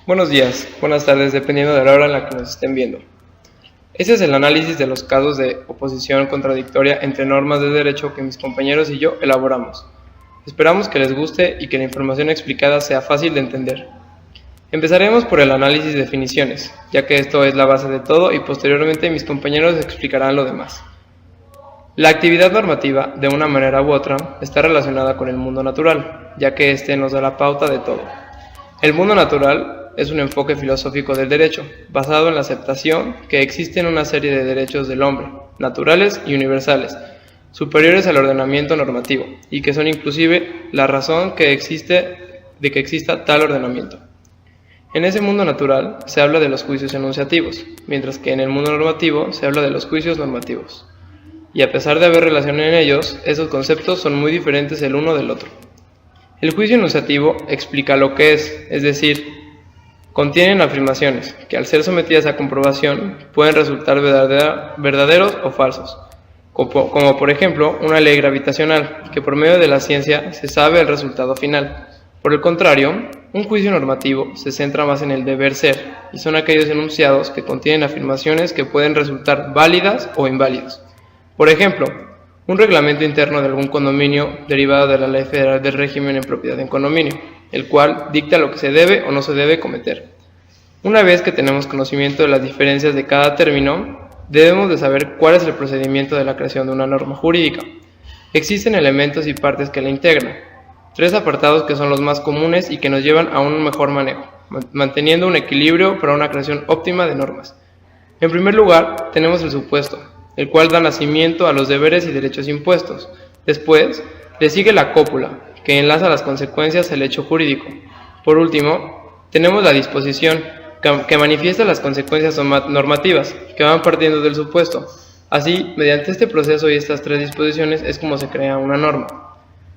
Buenos días, buenas tardes, dependiendo de la hora en la que nos estén viendo. Este es el análisis de los casos de oposición contradictoria entre normas de derecho que mis compañeros y yo elaboramos. Esperamos que les guste y que la información explicada sea fácil de entender. Empezaremos por el análisis de definiciones, ya que esto es la base de todo y posteriormente mis compañeros explicarán lo demás. La actividad normativa, de una manera u otra, está relacionada con el mundo natural, ya que este nos da la pauta de todo. El mundo natural es un enfoque filosófico del derecho, basado en la aceptación que existen una serie de derechos del hombre, naturales y universales, superiores al ordenamiento normativo, y que son inclusive la razón de que exista tal ordenamiento. En ese mundo natural se habla de los juicios enunciativos, mientras que en el mundo normativo se habla de los juicios normativos. Y a pesar de haber relación en ellos, esos conceptos son muy diferentes el uno del otro. El juicio enunciativo explica lo que es decir, contienen afirmaciones que al ser sometidas a comprobación pueden resultar verdaderos o falsos, como por ejemplo una ley gravitacional, que por medio de la ciencia se sabe el resultado final. Por el contrario, un juicio normativo se centra más en el deber ser, y son aquellos enunciados que contienen afirmaciones que pueden resultar válidas o inválidas. Por ejemplo, un reglamento interno de algún condominio derivado de la Ley Federal del Régimen en Propiedad en Condominio, el cual dicta lo que se debe o no se debe cometer. Una vez que tenemos conocimiento de las diferencias de cada término, debemos de saber cuál es el procedimiento de la creación de una norma jurídica. Existen elementos y partes que la integran. 3 apartados que son los más comunes y que nos llevan a un mejor manejo, manteniendo un equilibrio para una creación óptima de normas. En primer lugar, tenemos el supuesto, el cual da nacimiento a los deberes y derechos impuestos. Después, le sigue la cópula, que enlaza las consecuencias del hecho jurídico. Por último, tenemos la disposición, que manifiesta las consecuencias normativas, que van partiendo del supuesto. Así, mediante este proceso y estas 3 disposiciones es como se crea una norma.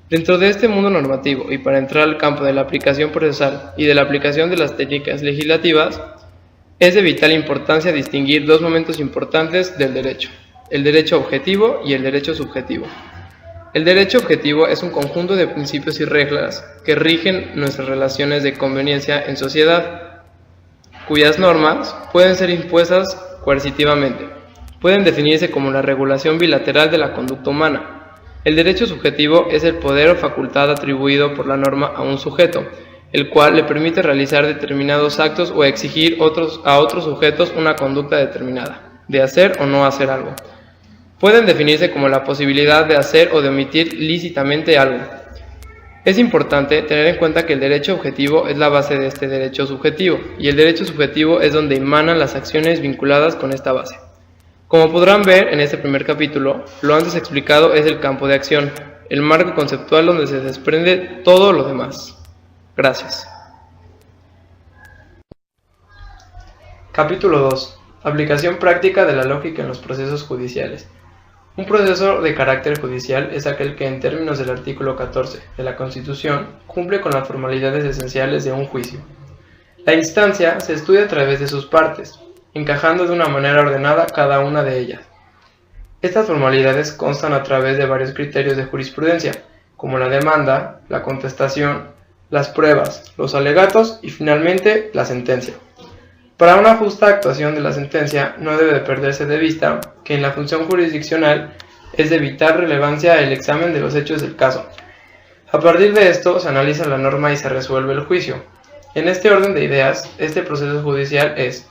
Dentro de este mundo normativo, y para entrar al campo de la aplicación procesal y de la aplicación de las técnicas legislativas, es de vital importancia distinguir 2 momentos importantes del derecho: el derecho objetivo y el derecho subjetivo. El derecho objetivo es un conjunto de principios y reglas que rigen nuestras relaciones de conveniencia en sociedad, cuyas normas pueden ser impuestas coercitivamente. Pueden definirse como la regulación bilateral de la conducta humana. El derecho subjetivo es el poder o facultad atribuido por la norma a un sujeto, el cual le permite realizar determinados actos o exigir a otros sujetos una conducta determinada, de hacer o no hacer algo. Pueden definirse como la posibilidad de hacer o de omitir lícitamente algo. Es importante tener en cuenta que el derecho objetivo es la base de este derecho subjetivo, y el derecho subjetivo es donde emanan las acciones vinculadas con esta base. Como podrán ver en este primer capítulo, lo antes explicado es el campo de acción, el marco conceptual donde se desprende todo lo demás. Gracias. Capítulo 2. Aplicación práctica de la lógica en los procesos judiciales. Un proceso de carácter judicial es aquel que, en términos del artículo 14 de la Constitución, cumple con las formalidades esenciales de un juicio. La instancia se estudia a través de sus partes, encajando de una manera ordenada cada una de ellas. Estas formalidades constan a través de varios criterios de jurisprudencia, como la demanda, la contestación, las pruebas, los alegatos y finalmente la sentencia. Para una justa actuación de la sentencia no debe de perderse de vista que en la función jurisdiccional es de vital relevancia el examen de los hechos del caso. A partir de esto se analiza la norma y se resuelve el juicio. En este orden de ideas, este proceso judicial es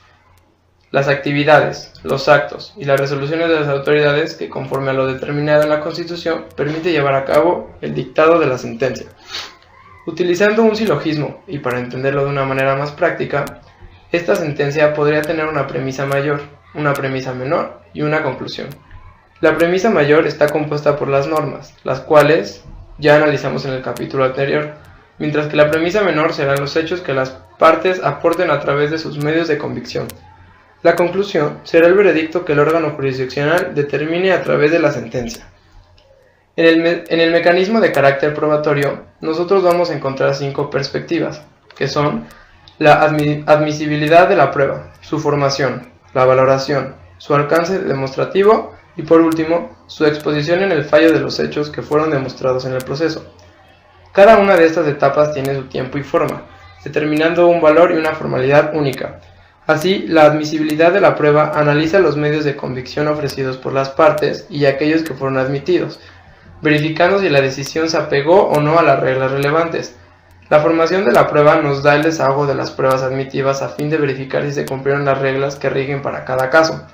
las actividades, los actos y las resoluciones de las autoridades que, conforme a lo determinado en la Constitución, permite llevar a cabo el dictado de la sentencia. Utilizando un silogismo, y para entenderlo de una manera más práctica, esta sentencia podría tener una premisa mayor, una premisa menor y una conclusión. La premisa mayor está compuesta por las normas, las cuales ya analizamos en el capítulo anterior, mientras que la premisa menor serán los hechos que las partes aporten a través de sus medios de convicción. La conclusión será el veredicto que el órgano jurisdiccional determine a través de la sentencia. En el mecanismo de carácter probatorio, nosotros vamos a encontrar 5 perspectivas, que son la admisibilidad de la prueba, su formación, la valoración, su alcance demostrativo y, por último, su exposición en el fallo de los hechos que fueron demostrados en el proceso. Cada una de estas etapas tiene su tiempo y forma. determinando un valor y una formalidad única. Así, la admisibilidad de la prueba analiza los medios de convicción ofrecidos por las partes y aquellos que fueron admitidos, verificando si la decisión se apegó o no a las reglas relevantes. La formación de la prueba nos da el desahogo de las pruebas admitidas a fin de verificar si se cumplieron las reglas que rigen para cada caso.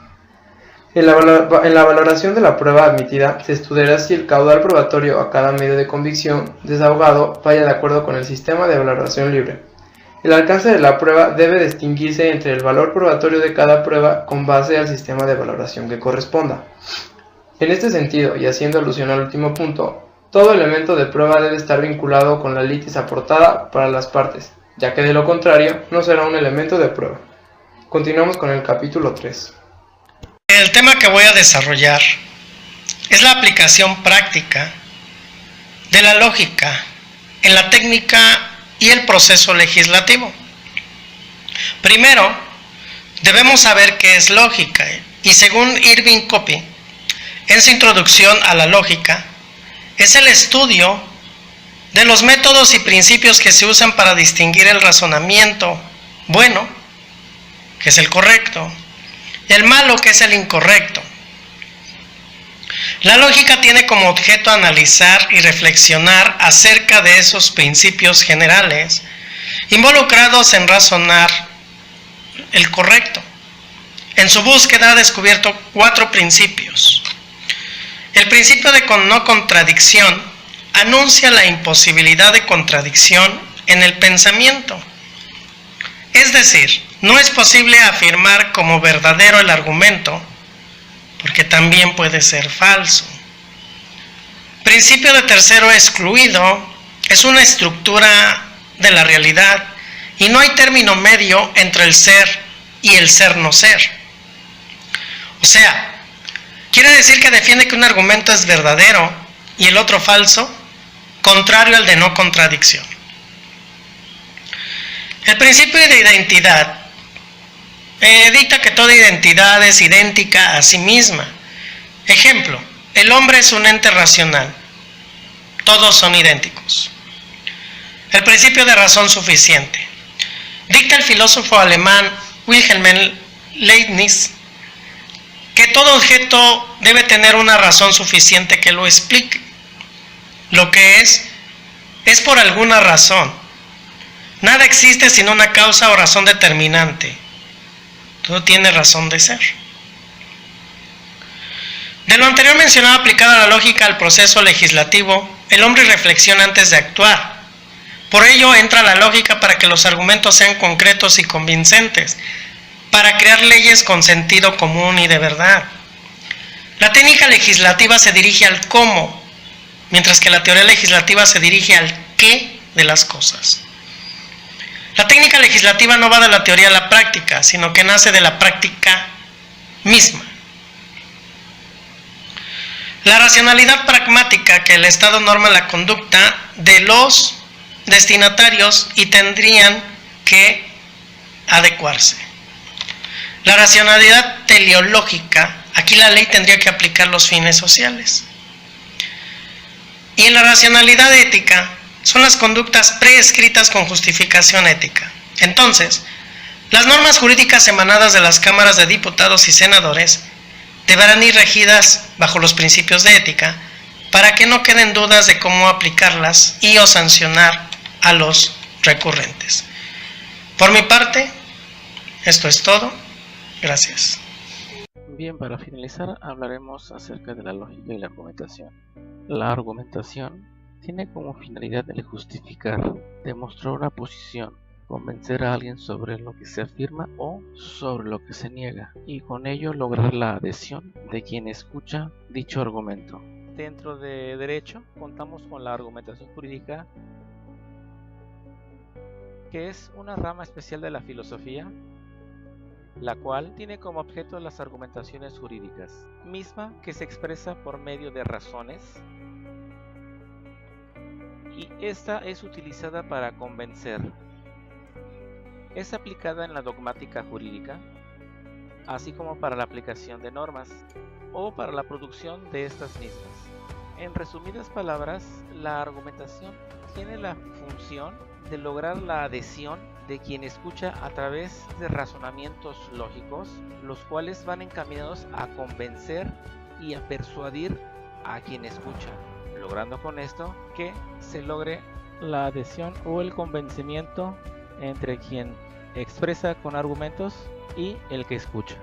En la valoración de la prueba admitida, se estudiará si el caudal probatorio a cada medio de convicción desahogado vaya de acuerdo con el sistema de valoración libre. El alcance de la prueba debe distinguirse entre el valor probatorio de cada prueba con base al sistema de valoración que corresponda. En este sentido, y haciendo alusión al último punto, todo elemento de prueba debe estar vinculado con la litis aportada para las partes, ya que de lo contrario no será un elemento de prueba. Continuamos con el capítulo 3. El tema que voy a desarrollar es la aplicación práctica de la lógica en la técnica y el proceso legislativo. Primero, debemos saber qué es lógica, y según Irving Copy, en su introducción a la lógica, es el estudio de los métodos y principios que se usan para distinguir el razonamiento bueno, que es el correcto, y el malo, que es el incorrecto. La lógica tiene como objeto analizar y reflexionar acerca de esos principios generales involucrados en razonar el correcto. En su búsqueda ha descubierto 4 principios. El principio de no contradicción anuncia la imposibilidad de contradicción en el pensamiento. Es decir, no es posible afirmar como verdadero el argumento, porque también puede ser falso. Principio de tercero excluido es una estructura de la realidad y no hay término medio entre el ser y el ser no ser. O sea, quiere decir que defiende que un argumento es verdadero y el otro falso, contrario al de no contradicción. El principio de identidad dicta que toda identidad es idéntica a sí misma. Ejemplo, el hombre es un ente racional. Todos son idénticos. El principio de razón suficiente. Dicta el filósofo alemán Wilhelm Leibniz que todo objeto debe tener una razón suficiente que lo explique. Lo que es por alguna razón. Nada existe sin una causa o razón determinante. Todo tiene razón de ser. De lo anterior mencionado aplicado a la lógica al proceso legislativo, el hombre reflexiona antes de actuar. Por ello entra la lógica para que los argumentos sean concretos y convincentes, para crear leyes con sentido común y de verdad. La técnica legislativa se dirige al cómo, mientras que la teoría legislativa se dirige al qué de las cosas. La técnica legislativa no va de la teoría a la práctica, sino que nace de la práctica misma. La racionalidad pragmática que el Estado norma la conducta de los destinatarios y tendrían que adecuarse. La racionalidad teleológica, aquí la ley tendría que aplicar los fines sociales. Y en la racionalidad ética son las conductas preescritas con justificación ética. Entonces, las normas jurídicas emanadas de las cámaras de diputados y senadores deberán ir regidas bajo los principios de ética para que no queden dudas de cómo aplicarlas y o sancionar a los recurrentes. Por mi parte, esto es todo. Gracias. Bien, para finalizar hablaremos acerca de la lógica y la argumentación. La argumentación tiene como finalidad el justificar, demostrar una posición, convencer a alguien sobre lo que se afirma o sobre lo que se niega, y con ello lograr la adhesión de quien escucha dicho argumento. Dentro de derecho contamos con la argumentación jurídica, que es una rama especial de la filosofía, la cual tiene como objeto las argumentaciones jurídicas, misma que se expresa por medio de razones, y esta es utilizada para convencer. Es aplicada en la dogmática jurídica, así como para la aplicación de normas o para la producción de estas mismas. En resumidas palabras, la argumentación tiene la función de lograr la adhesión de quien escucha a través de razonamientos lógicos, los cuales van encaminados a convencer y a persuadir a quien escucha, logrando con esto que se logre la adhesión o el convencimiento entre quien expresa con argumentos y el que escucha.